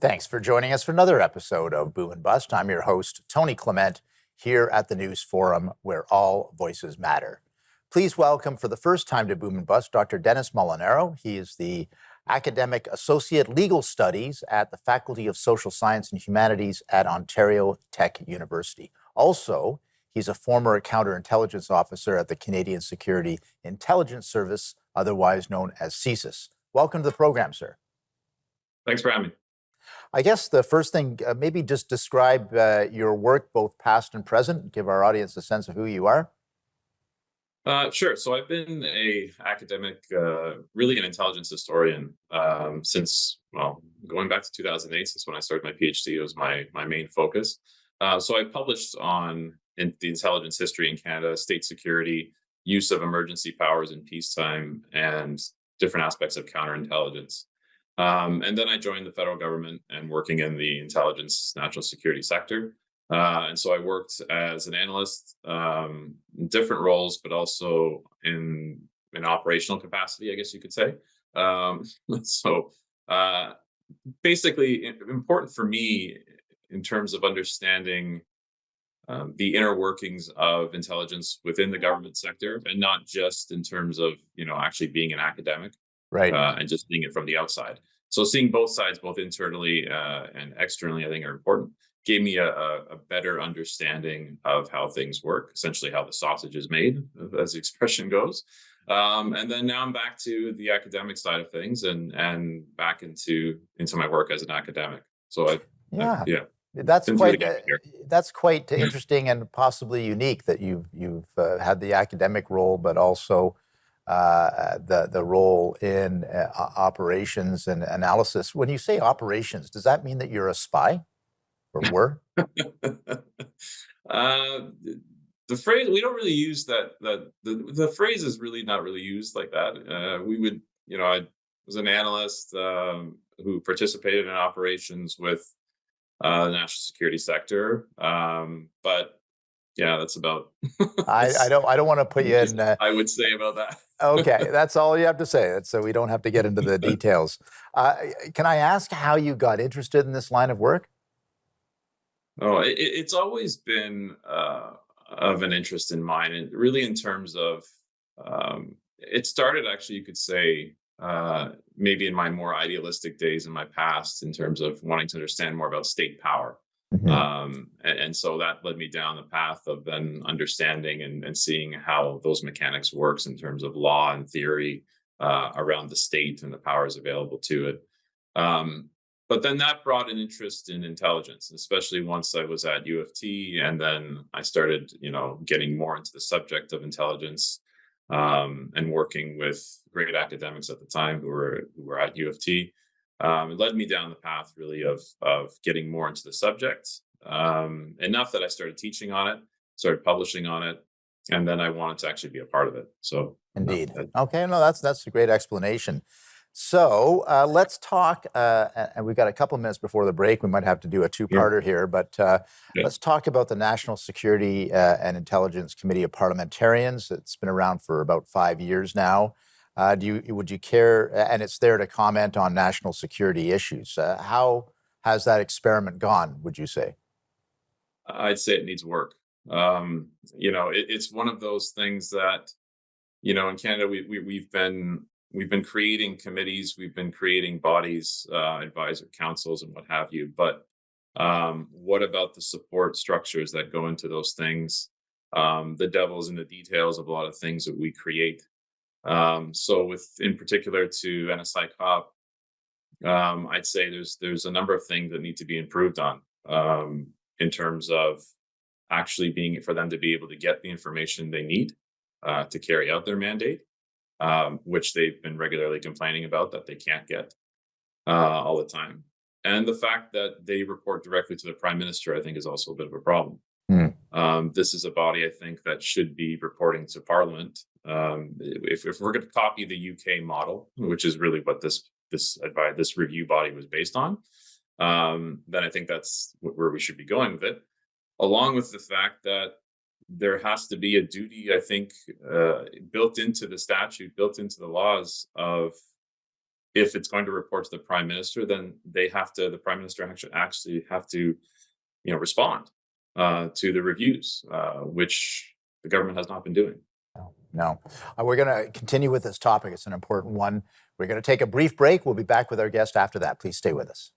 Thanks for joining us for another episode of Boom and Bust. I'm your host, Tony Clement, here at the News Forum, where all voices matter. Please welcome for the first time to Boom and Bust, Dr. Dennis Molinaro. He is the Academic Associate Legal Studies at the Faculty of Social Science and Humanities at Ontario Tech University. Also, he's a former counterintelligence officer at the Canadian Security Intelligence Service, otherwise known as CSIS. Welcome to the program, sir. Thanks for having me. I guess the first thing, maybe just describe your work, both past and present, give our audience a sense of who you are. Sure. So I've been a academic, really an intelligence historian since, going back to 2008, since when I started my PhD, it was my main focus. So I published on the intelligence history in Canada, state security, use of emergency powers in peacetime, and different aspects of counterintelligence. And then I joined the federal government and working in the intelligence national security sector. And so I worked as an analyst, in different roles, but also in an operational capacity, I guess you could say. So basically important for me in terms of understanding the inner workings of intelligence within the government sector, and not just in terms of, actually being an academic. Right. And just seeing it from the outside. So seeing both sides, both internally and externally, I think are important. Gave me a better understanding of how things work, essentially how the sausage is made, as the expression goes. And then now I'm back to the academic side of things and back into my work as an academic. So That's quite interesting and possibly unique that you've had the academic role, but also the role in operations and analysis. When you say operations, does that mean that you're a spy, or were? The phrase, we don't really use that. The phrase is really not really used like that. We would, I was an analyst who participated in operations with the national security sector, but yeah, that's about. I don't want to put you in. I would say about that. Okay, that's all you have to say. So we don't have to get into the details. Can I ask how you got interested in this line of work? Oh, it's always been of an interest in mine, and really in terms of it started actually, you could say, maybe in my more idealistic days in my past, in terms of wanting to understand more about state power. Mm-hmm. And so that led me down the path of then understanding and seeing how those mechanics works in terms of law and theory around the state and the powers available to it. But then that brought an interest in intelligence, especially once I was at U of T, and then I started, getting more into the subject of intelligence and working with great academics at the time who were at U of T. It led me down the path really of getting more into the subject, enough that I started teaching on it, started publishing on it, and then I wanted to actually be a part of it. So indeed. Okay, no, that's a great explanation. So let's talk, and we've got a couple of minutes before the break. We might have to do a two-parter here, but let's talk about the National Security and Intelligence Committee of Parliamentarians. It's been around for about 5 years now. Would you care, and it's there to comment on national security issues. How has that experiment gone, would you say? I'd say it needs work. It's one of those things that, in Canada, we've been creating committees, we've been creating bodies, advisor councils and what have you. But what about the support structures that go into those things? The devil's in the details of a lot of things that we create. So in particular to NSI COP, I'd say there's a number of things that need to be improved on, in terms of actually for them to be able to get the information they need to carry out their mandate, which they've been regularly complaining about that they can't get all the time. And the fact that they report directly to the Prime Minister, I think, is also a bit of a problem. This is a body, I think, that should be reporting to Parliament. If we're going to copy the UK model, which is really what this review body was based on, then I think that's where we should be going with it. Along with the fact that there has to be a duty, I think, built into the statute, built into the laws of if it's going to report to the prime minister, then the prime minister actually have to, respond to the reviews, which the government has not been doing. No, no. We're going to continue with this topic. It's an important one. We're going to take a brief break. We'll be back with our guest after that. Please stay with us.